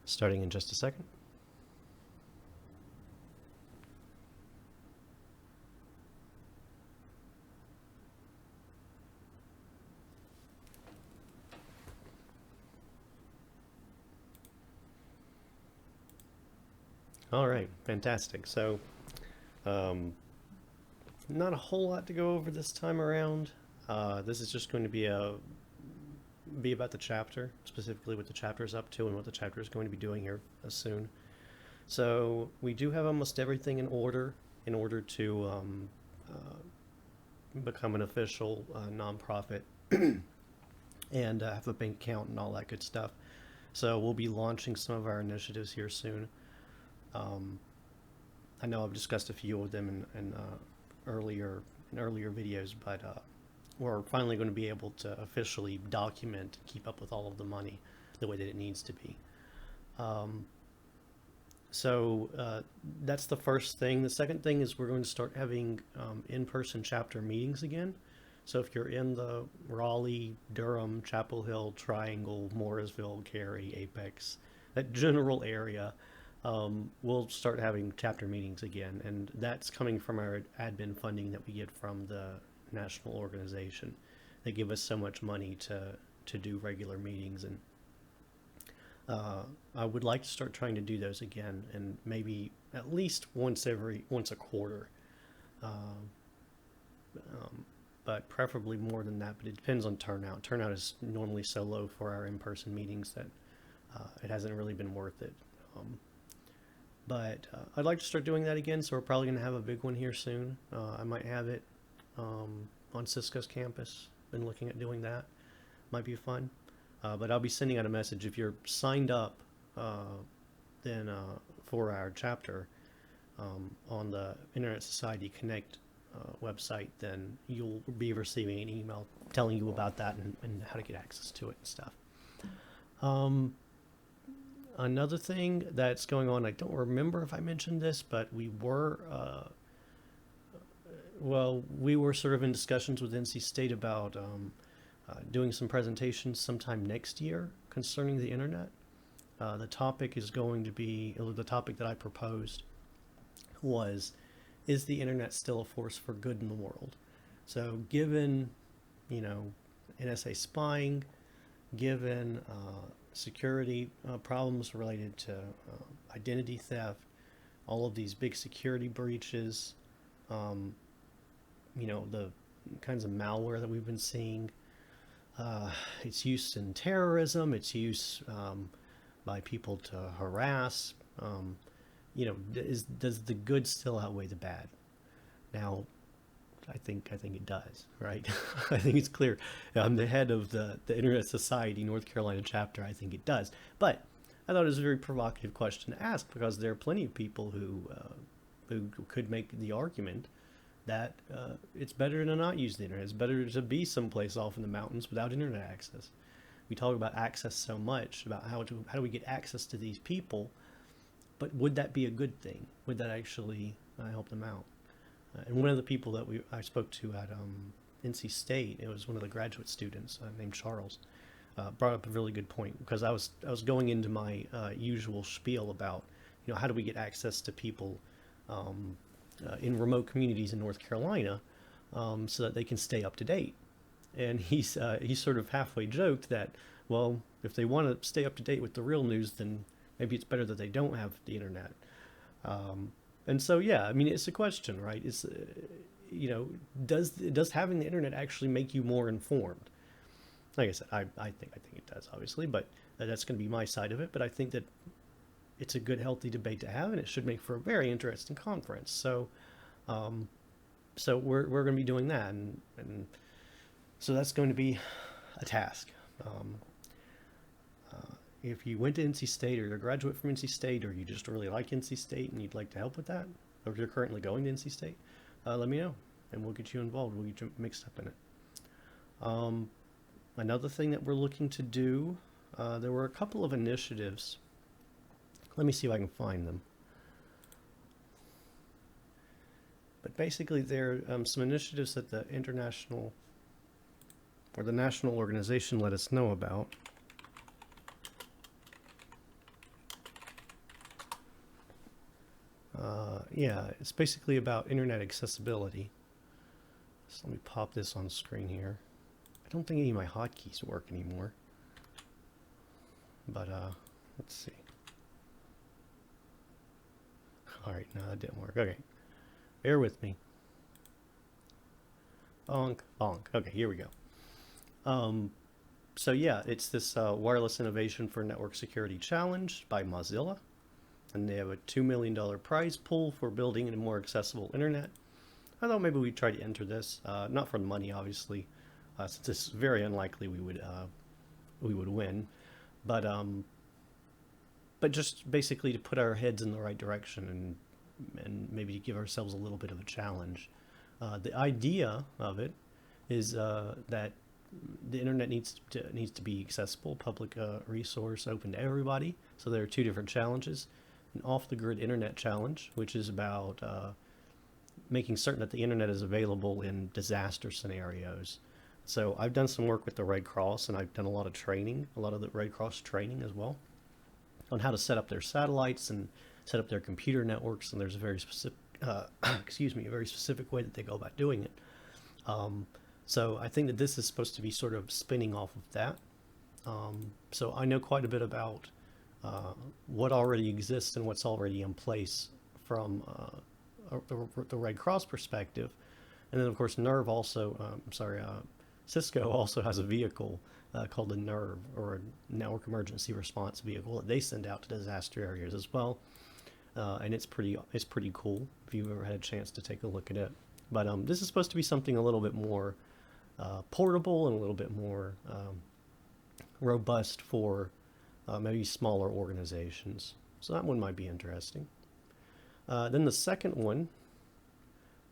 Starting in just a second. All right, fantastic. So, um, not a whole lot to go over this time around. This is just going to be about the chapter, specifically what the chapter is up to and what the chapter is going to be doing here soon. So we do have almost everything in order to become an official nonprofit and have a bank account and all that good stuff. So we'll be launching some of our initiatives here soon. Um, I know I've discussed a few of them earlier in earlier videos, but we're finally going to be able to officially document and keep up with all of the money the way that it needs to be. Um, so that's the first thing. The second thing is we're going to start having in-person chapter meetings again. So if you're in the Raleigh, Durham, Chapel Hill, Triangle, Morrisville, Cary, Apex, that general area, we'll start having chapter meetings again. And that's coming from our admin funding that we get from the national organization. They give us so much money to do regular meetings, and I would like to start trying to do those again, and maybe at least once a quarter. Um, but preferably more than that. But it depends on turnout. Turnout is normally so low for our in-person meetings that it hasn't really been worth it. Um, but I'd like to start doing that again. So we're probably going to have a big one here soon. I might have it on Cisco's campus. Been looking at doing that. Might be fun. But I'll be sending out a message if you're signed up. Then for our chapter on the Internet Society Connect website, then you'll be receiving an email telling you about that and how to get access to it and stuff. Um, Another thing that's going on, I don't remember if I mentioned this, but we were sort of in discussions with NC State about doing some presentations sometime next year concerning the internet. The topic is going to be, the topic that I proposed was, is the internet still a force for good in the world? So given, you know, NSA spying, given security problems related to identity theft, all of these big security breaches, um, the kinds of malware that we've been seeing, its use in terrorism, its use by people to harass. Does the good still outweigh the bad? Now, I think it does, right? I think it's clear. I'm the head of the Internet Society North Carolina chapter. I think it does, but I thought it was a very provocative question to ask because there are plenty of people who could make the argument that it's better to not use the internet. It's better to be someplace off in the mountains without internet access. We talk about access so much, about how do we get access to these people, but would that be a good thing? Would that actually help them out? And one of the people that I spoke to at NC State, it was one of the graduate students named Charles, brought up a really good point because I was going into my usual spiel about how do we get access to people in remote communities in North Carolina so that they can stay up to date. And he sort of halfway joked that, well, if they want to stay up to date with the real news, then maybe it's better that they don't have the internet. And so, yeah, I mean, it's a question, right? It's, does having the internet actually make you more informed? Like I said, I think it does, obviously, but that's going to be my side of it. But I think that it's a good, healthy debate to have, and it should make for a very interesting conference. So, we're going to be doing that, and so that's going to be a task. If you went to NC State, or you're a graduate from NC State, or you just really like NC State and you'd like to help with that, or if you're currently going to NC State, let me know, and we'll get you involved. We'll get you mixed up in it. Another thing that we're looking to do, there were a couple of initiatives. Let me see if I can find them. But basically, there are some initiatives that the international or the national organization let us know about. yeah, it's basically about internet accessibility. So let me pop this on screen here. I don't think any of my hotkeys work anymore. But let's see. All right, no, that didn't work. Okay, bear with me. Bonk, bonk. Okay, here we go. So yeah, it's this Wireless Innovation for Network Security Challenge by Mozilla. And they have a $2 million prize pool for building a more accessible internet. I thought maybe we'd try to enter this, not for the money, obviously, since it's very unlikely we would win, but just basically to put our heads in the right direction and maybe to give ourselves a little bit of a challenge. The idea of it is that the internet needs to be accessible, public resource, open to everybody. So there are two different challenges: an off-the-grid internet challenge, which is about making certain that the internet is available in disaster scenarios. So I've done some work with the Red Cross, and I've done a lot of the Red Cross training as well, on how to set up their satellites and set up their computer networks. And there's a very specific, a very specific way that they go about doing it. So I think that this is supposed to be sort of spinning off of that. So I know quite a bit about what already exists and what's already in place from the Red Cross perspective. And then of course NERV also, Cisco also has a vehicle called the NERV, or a Network Emergency Response Vehicle, that they send out to disaster areas as well. And it's pretty cool if you've ever had a chance to take a look at it. But this is supposed to be something a little bit more portable and a little bit more robust for maybe smaller organizations. So that one might be interesting. Then the second one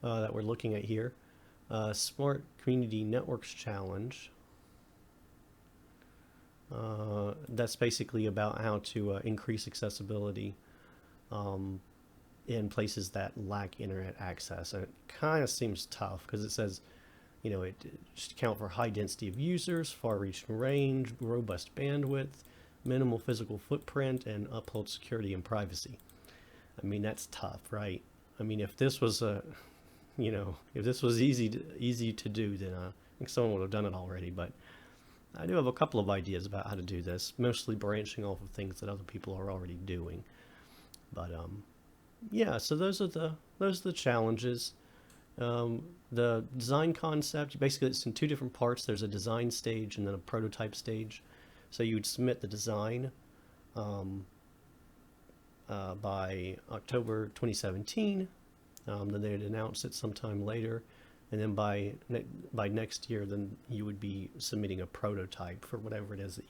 that we're looking at here, Smart Community Networks Challenge. That's basically about how to increase accessibility in places that lack internet access. And it kind of seems tough because it says, it just account for high density of users, far-reaching range, robust bandwidth, minimal physical footprint, and uphold security and privacy. I mean, that's tough, right? I mean, if this was if this was easy to do, then I think someone would have done it already. But I do have a couple of ideas about how to do this, mostly branching off of things that other people are already doing. But yeah, so those are the challenges. The design concept, basically it's in two different parts. There's a design stage and then a prototype stage. So you would submit the design by October 2017. Then they'd announce it sometime later, and then by next year, then you would be submitting a prototype for whatever it is that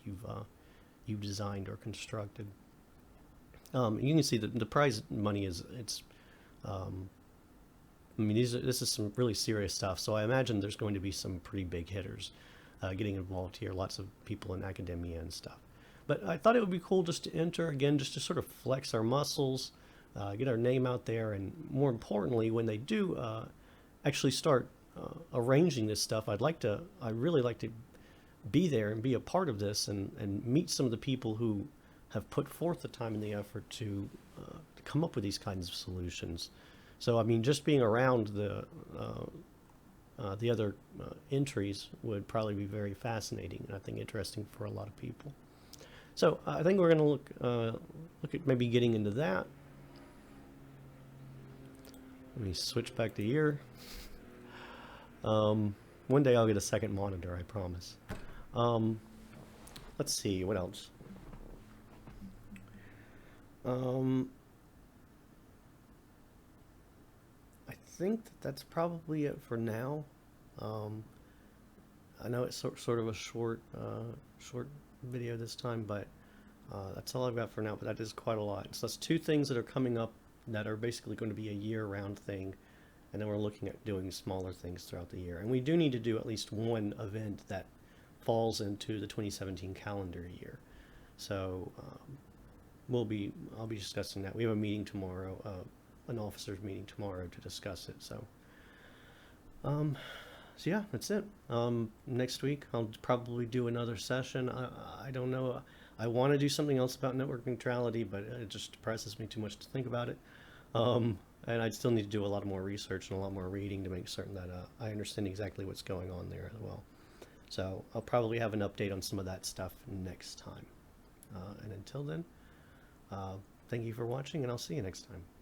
you've designed or constructed. You can see that the prize money this is some really serious stuff. So I imagine there's going to be some pretty big hitters getting involved here. Lots of people in academia and stuff. But I thought it would be cool just to enter, again, just to sort of flex our muscles, get our name out there, and more importantly, when they do actually start arranging this stuff, I'd really like to be there and be a part of this and meet some of the people who have put forth the time and the effort to come up with these kinds of solutions. So, I mean, just being around the other entries would probably be very fascinating and I think interesting for a lot of people. So I think we're going to look at maybe getting into that. Let me switch back to here. One day I'll get a second monitor, I promise. Let's see, what else? I think that's probably it for now. I know it's sort of a short video this time, but that's all I've got for now. But that is quite a lot. So that's two things that are coming up that are basically going to be a year-round thing, and then we're looking at doing smaller things throughout the year. And we do need to do at least one event that falls into the 2017 calendar year. So I'll be discussing that. We have a meeting tomorrow, an officers meeting tomorrow to discuss it. So yeah, that's it. Next week I'll probably do another session. I don't know. I want to do something else about network neutrality, but it just depresses me too much to think about it. And I still need to do a lot more research and a lot more reading to make certain that I understand exactly what's going on there as well. So I'll probably have an update on some of that stuff next time. And until then, thank you for watching, and I'll see you next time.